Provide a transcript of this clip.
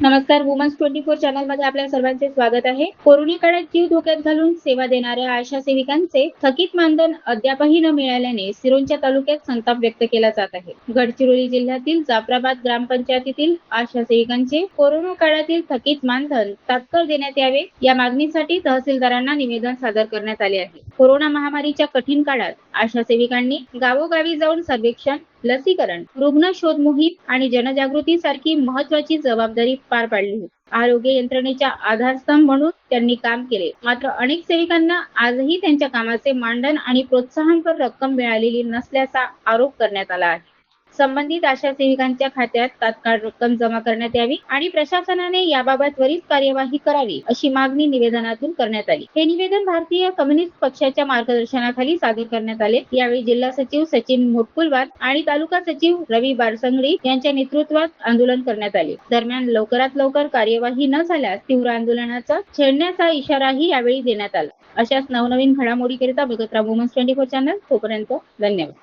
नमस्कार. वुमन्स 24 चॅनलमध्ये आपल्या सर्वांचे स्वागत आहे. कोरोना काळात जीव धोक्यात घालून सेवा देणाऱ्या आशा सेविकांचे थकीत मानधन अद्यापही न मिळाल्याने सिरोंचा तालुक्यात संताप व्यक्त केला जात आहे. गडचिरोली जिल्ह्यातील जाफराबाद ग्रामपंचायतीतील आशा सेविकांचे कोरोना काळातील थकीत मानधन तात्काळ देण्यात यावे या मागणीसाठी तहसीलदारांना निवेदन सादर करण्यात आले आहे. कोरोना महामारीच्या कठीण काळात आशा सेविकांनी गावोगावी जाऊन सर्वेक्षण, लसीकरण, रुग्ण शोध मोहीम आणि जनजागृती सारखी महत्वाची जबाबदारी पार पाडली. आरोग्य यंत्रणेच्या आधारस्तंभ म्हणून त्यांनी काम केले. मात्र अनेक सेविकांना आजही त्यांच्या कामाचे मानधन आणि प्रोत्साहनपर रक्कम मिळालेली नसल्याचा आरोप करण्यात आला आहे. संबंधित आशा सेविकांच्या खात्यात तात्काळ रक्कम जमा करण्यात यावी आणि प्रशासनाने याबाबत त्वरित कार्यवाही करावी अशी मागणी निवेदनातून करण्यात आली. हे निवेदन भारतीय कम्युनिस्ट पक्षाच्या मार्गदर्शनाखाली सादर करण्यात आले. यावेळी जिल्हा सचिव सचिन मोटकुलवार आणि तालुका सचिव रवी बारसंगडी यांच्या नेतृत्वात आंदोलन करण्यात आले. दरम्यान लवकरात लवकर कार्यवाही न झाल्यास तीव्र आंदोलनाचा छेडण्याचा इशाराही यावेळी देण्यात आला. अशाच नवनवीन घडामोडीकरिता बघत राहा वुमन्स 24 चॅनल. तोपर्यंत धन्यवाद.